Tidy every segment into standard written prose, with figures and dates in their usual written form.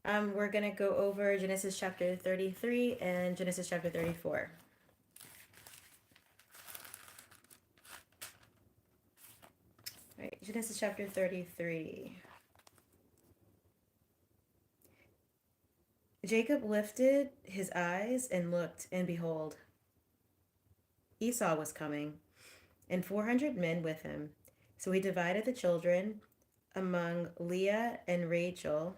We're going to go over Genesis chapter 33 and Genesis chapter 34. All right, Genesis chapter 33. Jacob lifted his eyes and looked, and behold, Esau was coming, and 400 men with him. So he divided the children among Leah and Rachel.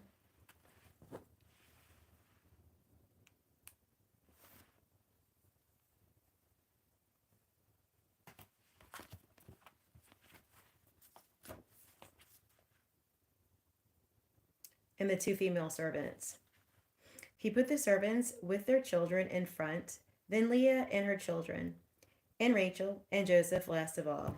And the two female servants. He put the servants with their children in front, then Leah and her children, and Rachel and Joseph last of all.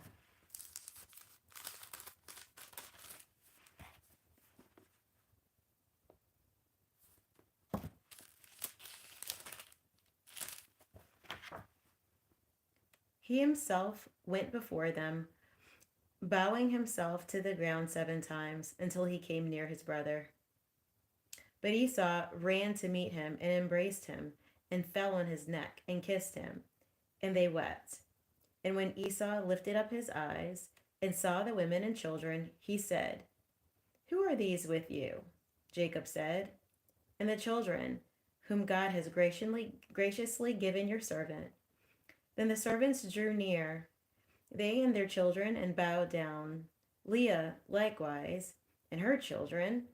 He himself went before them, bowing himself to the ground 7 times until he came near his brother. But Esau ran to meet him and embraced him and fell on his neck and kissed him, and they wept. And when Esau lifted up his eyes and saw the women and children, he said, "Who are these with you?" Jacob said, "And the children, whom God has graciously given your servant." Then the servants drew near, they and their children, and bowed down. Leah likewise, and her children,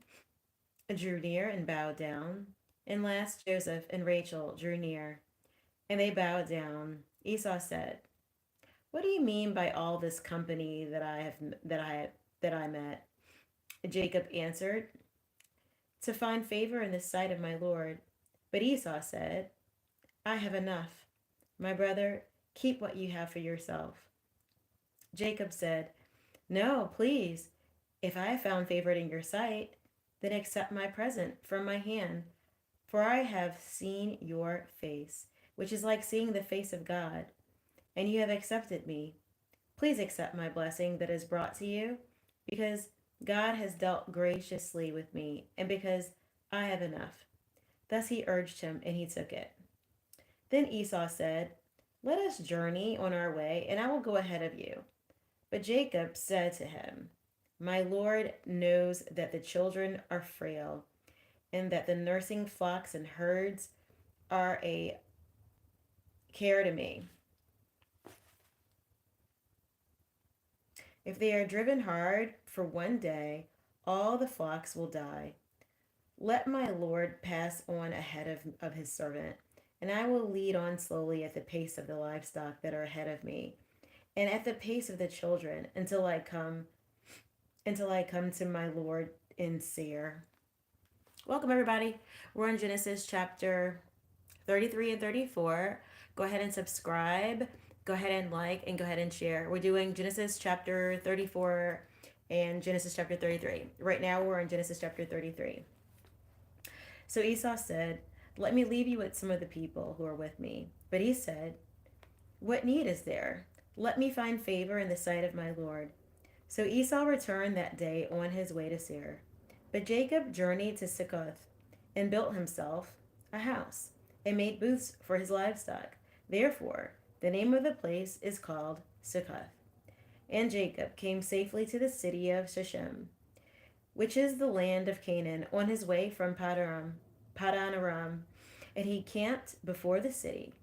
drew near and bowed down. And last Joseph and Rachel drew near, and they bowed down. Esau said, "What do you mean by all this company that I met?" Jacob answered, "To find favor in the sight of my Lord." But Esau said, "I have enough. My brother, keep what you have for yourself." Jacob said, "No, please. If I have found favor in your sight, then accept my present from my hand. For I have seen your face, which is like seeing the face of God, and you have accepted me. Please accept my blessing that is brought to you, because God has dealt graciously with me, and because I have enough." Thus he urged him, and he took it. Then Esau said, "Let us journey on our way, and I will go ahead of you." But Jacob said to him, "My Lord knows that the children are frail, and that the nursing flocks and herds are a care to me. If they are driven hard for one day, all the flocks will die. Let my Lord pass on ahead of his servant, and I will lead on slowly at the pace of the livestock that are ahead of me, and at the pace of the children until I come to my Lord in Seir." Welcome everybody. We're in Genesis chapter 33 and 34. Go ahead and subscribe. Go ahead and like, and go ahead and share. We're doing Genesis chapter 34 and Genesis chapter 33. Right now we're in Genesis chapter 33. So Esau said, "Let me leave you with some of the people who are with me." But he said, "What need is there? Let me find favor in the sight of my Lord." So Esau returned that day on his way to Seir. But Jacob journeyed to Succoth and built himself a house and made booths for his livestock. Therefore, the name of the place is called Succoth. And Jacob came safely to the city of Shechem, which is the land of Canaan, on his way from Padan Aram, and he camped before the city.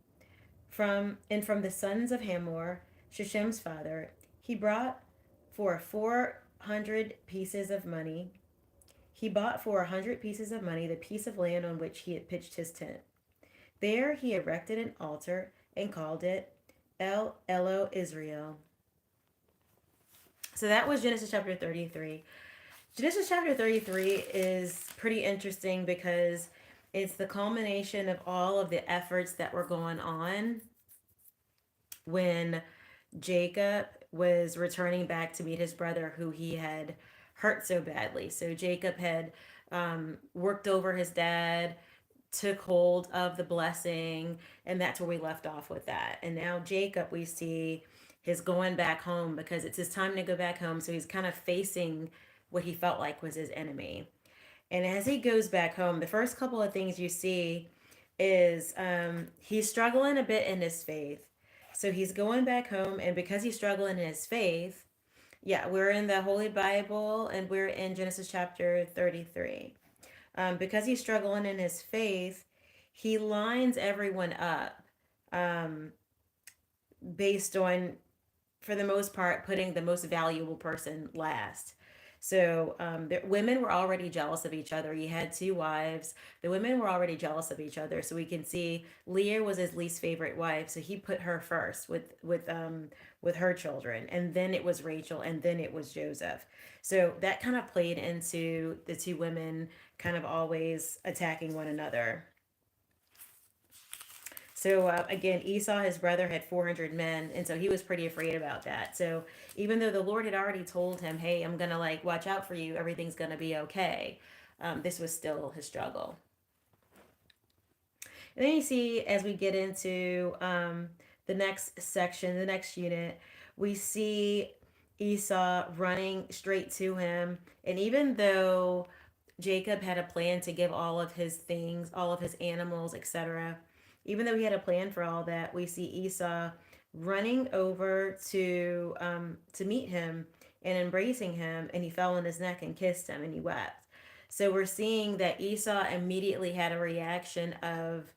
From the sons of Hamor, Shechem's father, he brought for 400 pieces of money. He bought for 100 pieces of money the piece of land on which he had pitched his tent. There he erected an altar and called it El Elo Israel. So that was Genesis chapter 33. Genesis chapter 33 is pretty interesting because it's the culmination of all of the efforts that were going on when Jacob was returning back to meet his brother who he had hurt so badly. So Jacob had worked over his dad, took hold of the blessing, and that's where we left off with that. And now Jacob, we see his going back home because it's his time to go back home. So he's kind of facing what he felt like was his enemy. And as he goes back home, the first couple of things you see is he's struggling a bit in his faith. So he's going back home, and because he's struggling in his faith, yeah, we're in the Holy Bible and we're in Genesis chapter 33. Because he's struggling in his faith, he lines everyone up um, based on, for the most part, putting the most valuable person last. So the women were already jealous of each other. He had two wives. The women were already jealous of each other. So we can see Leah was his least favorite wife. So he put her first with her children, and then it was Rachel, and then it was Joseph. So that kind of played into the two women kind of always attacking one another. So again, Esau, his brother, had 400 men, and so he was pretty afraid about that. So even though the Lord had already told him, "Hey, I'm gonna like watch out for you. Everything's gonna be okay," this was still his struggle. And then you see, as we get into the next section, the next unit, we see Esau running straight to him, and even though Jacob had a plan to give all of his things, all of his animals, etc. Even though he had a plan for all that, we see Esau running over to meet him and embracing him, and he fell on his neck and kissed him, and he wept. So we're seeing that Esau immediately had a reaction of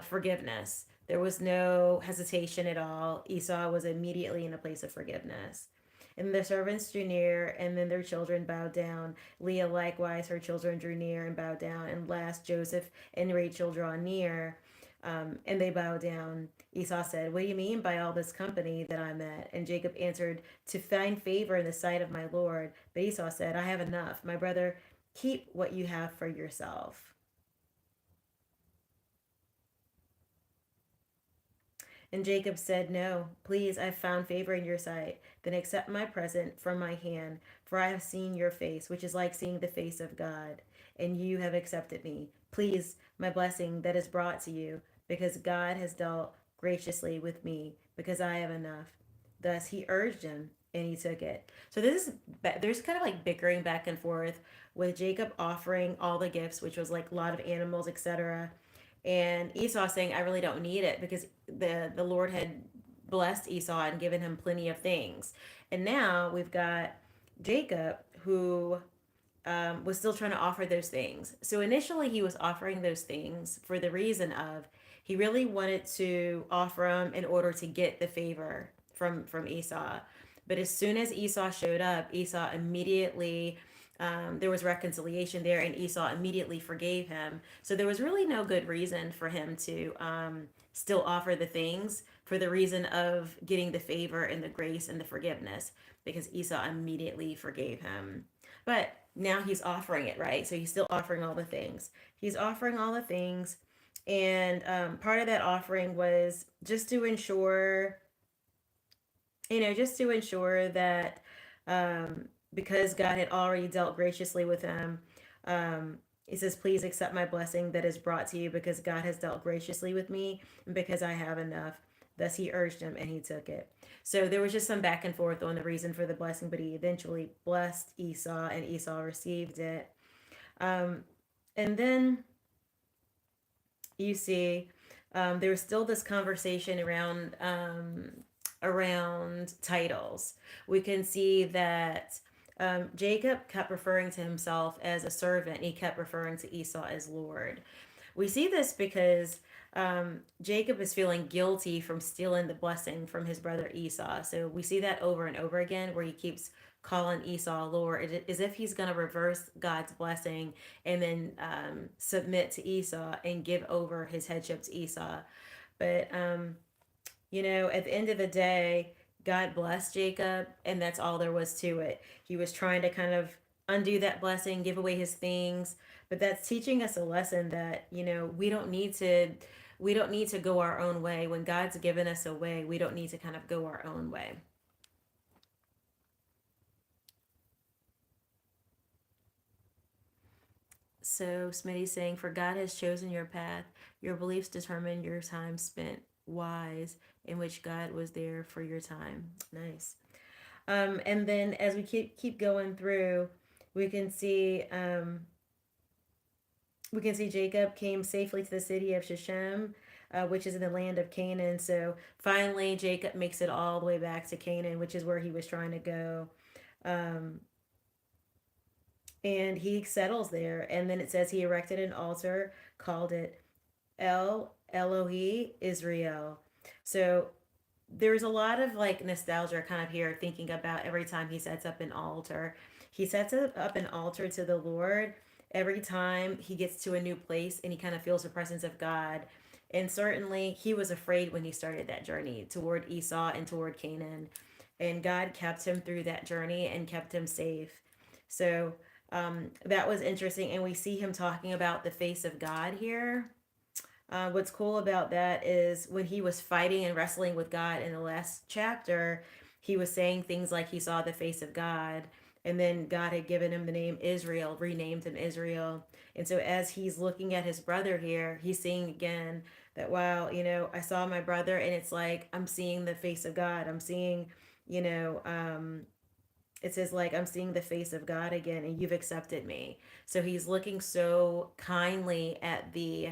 forgiveness. There was no hesitation at all. Esau was immediately in a place of forgiveness. And the servants drew near, and then their children bowed down. Leah likewise, her children drew near and bowed down. And last, Joseph and Rachel draw near, and they bow down. Esau said, "What do you mean by all this company that I met?" And Jacob answered, "To find favor in the sight of my Lord." But Esau said, "I have enough. My brother, keep what you have for yourself." And Jacob said, "No, please, I've found favor in your sight. Then accept my present from my hand, for I have seen your face, which is like seeing the face of God, and you have accepted me. Please, my blessing that is brought to you, because God has dealt graciously with me, because I have enough." Thus he urged him, and he took it. So this is there's kind of like bickering back and forth with Jacob offering all the gifts, which was like a lot of animals, etc., and Esau saying, "I really don't need it," because the Lord had blessed Esau and given him plenty of things. And now we've got Jacob, who was still trying to offer those things. So initially he was offering those things for the reason of he really wanted to offer them in order to get the favor from Esau. But as soon as Esau showed up, Esau immediately there was reconciliation there, and Esau immediately forgave him. So there was really no good reason for him to still offer the things for the reason of getting the favor and the grace and the forgiveness, because Esau immediately forgave him. But now he's offering it, right? So he's still offering all the things. He's offering all the things. And part of that offering was just to ensure, just to ensure that because God had already dealt graciously with him, he says, "Please accept my blessing that is brought to you, because God has dealt graciously with me, and because I have enough." Thus he urged him, and he took it. So there was just some back and forth on the reason for the blessing, but he eventually blessed Esau, and Esau received it. Um, and then you see, there was still this conversation around titles. We can see that Jacob kept referring to himself as a servant. He kept referring to Esau as Lord. We see this because Jacob is feeling guilty from stealing the blessing from his brother Esau. So we see that over and over again, where he keeps calling Esau Lord, as if he's going to reverse God's blessing and then submit to Esau and give over his headship to Esau. But at the end of the day, God blessed Jacob, and that's all there was to it. He was trying to kind of undo that blessing, give away his things, but that's teaching us a lesson that, we don't need to go our own way. When God's given us a way, we don't need to kind of go our own way. So Smitty's saying, "For God has chosen your path. Your beliefs determine your time spent wise, in which God was there for your time." Nice. And then as we keep going through, we can see. We can see Jacob came safely to the city of Shechem, which is in the land of Canaan. So finally, Jacob makes it all the way back to Canaan, which is where he was trying to go. Um, and he settles there. And then it says he erected an altar, called it El Elohi Israel. So there's a lot of like nostalgia kind of here, thinking about every time he sets up an altar. He sets up an altar to the Lord every time he gets to a new place and he kind of feels the presence of God. And certainly he was afraid when he started that journey toward Esau and toward Canaan. And God kept him through that journey and kept him safe. So that was interesting. And we see him talking about the face of God here. What's cool about that is when he was fighting and wrestling with God in the last chapter, he was saying things like he saw the face of God. And then God had given him the name Israel, renamed him Israel. And so as he's looking at his brother here, he's seeing again that, wow, I saw my brother and it's like I'm seeing the face of God. I'm seeing, you know, it says like I'm seeing the face of God again and you've accepted me. So he's looking so kindly at the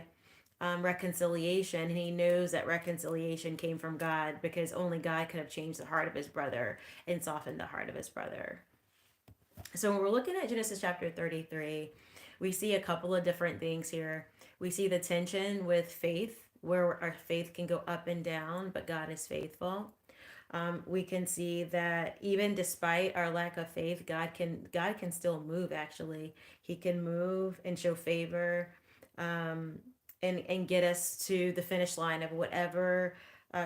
reconciliation, and he knows that reconciliation came from God because only God could have changed the heart of his brother and softened the heart of his brother. So when we're looking at Genesis chapter 33, we see a couple of different things here. We see the tension with faith, where our faith can go up and down, but God is faithful. We can see that even despite our lack of faith, God can still move. Actually, He can move and show favor, um, and get us to the finish line of whatever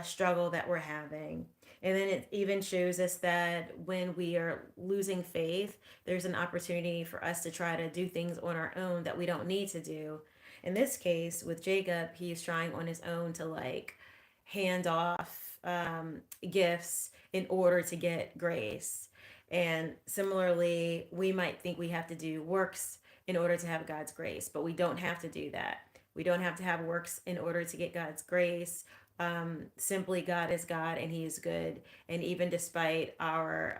struggle that we're having. And then it even shows us that when we are losing faith, there's an opportunity for us to try to do things on our own that we don't need to do. In this case, with Jacob, he's trying on his own to like hand off gifts in order to get grace. And similarly, we might think we have to do works in order to have God's grace, but we don't have to do that. We don't have to have works in order to get God's grace. Simply, God is God and He is good. And even despite our,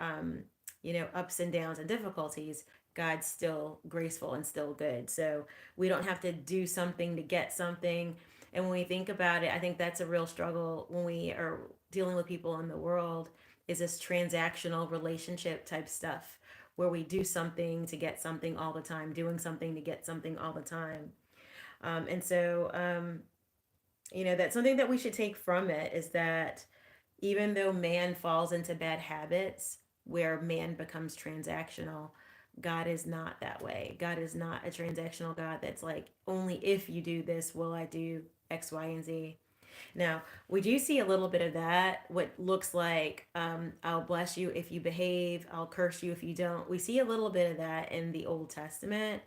ups and downs and difficulties, God's still graceful and still good. So we don't have to do something to get something. And when we think about it, I think that's a real struggle when we are dealing with people in the world, is this transactional relationship type stuff where we do something to get something all the time, doing something to get something all the time. And so, that's something that we should take from it, is that even though man falls into bad habits where man becomes transactional, God is not that way. God is not a transactional God that's like, only if you do this will I do X, Y, and Z. Now, we do see a little bit of that, what looks like, I'll bless you if you behave, I'll curse you if you don't. We see a little bit of that in the Old Testament.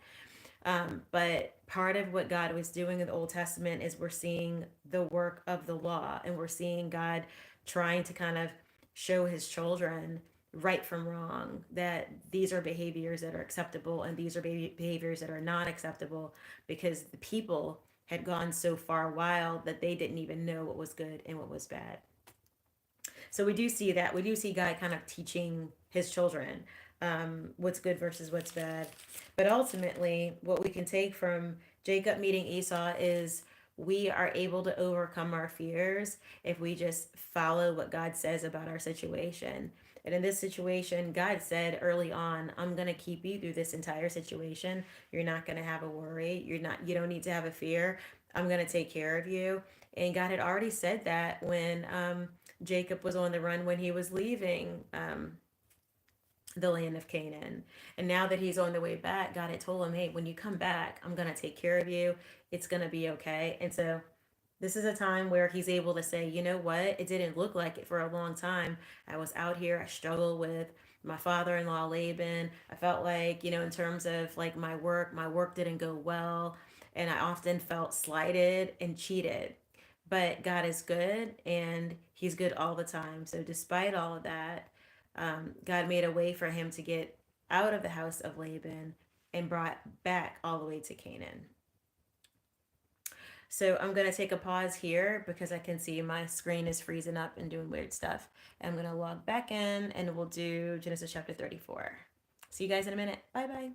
But part of what God was doing in the Old Testament is we're seeing the work of the law, and we're seeing God trying to kind of show his children right from wrong, that these are behaviors that are acceptable and these are behaviors that are not acceptable, because the people had gone so far wild that they didn't even know what was good and what was bad. So we do see that. We do see God kind of teaching his children what's good versus what's bad. But ultimately, what we can take from Jacob meeting Esau is we are able to overcome our fears if we just follow what God says about our situation. And in this situation, God said early on, I'm going to keep you through this entire situation. You're not going to have a worry. You don't need to have a fear. I'm going to take care of you. And God had already said that when Jacob was on the run, when he was leaving the land of Canaan. And now that he's on the way back, God had told him, hey, when you come back, I'm going to take care of you. It's going to be okay. And so this is a time where he's able to say, you know what? It didn't look like it for a long time. I was out here. I struggled with my father-in-law, Laban. I felt like, in terms of like my work didn't go well. And I often felt slighted and cheated. But God is good and he's good all the time. So despite all of that, God made a way for him to get out of the house of Laban and brought back all the way to Canaan. So I'm going to take a pause here because I can see my screen is freezing up and doing weird stuff. And I'm going to log back in and we'll do Genesis chapter 34. See you guys in a minute. Bye bye.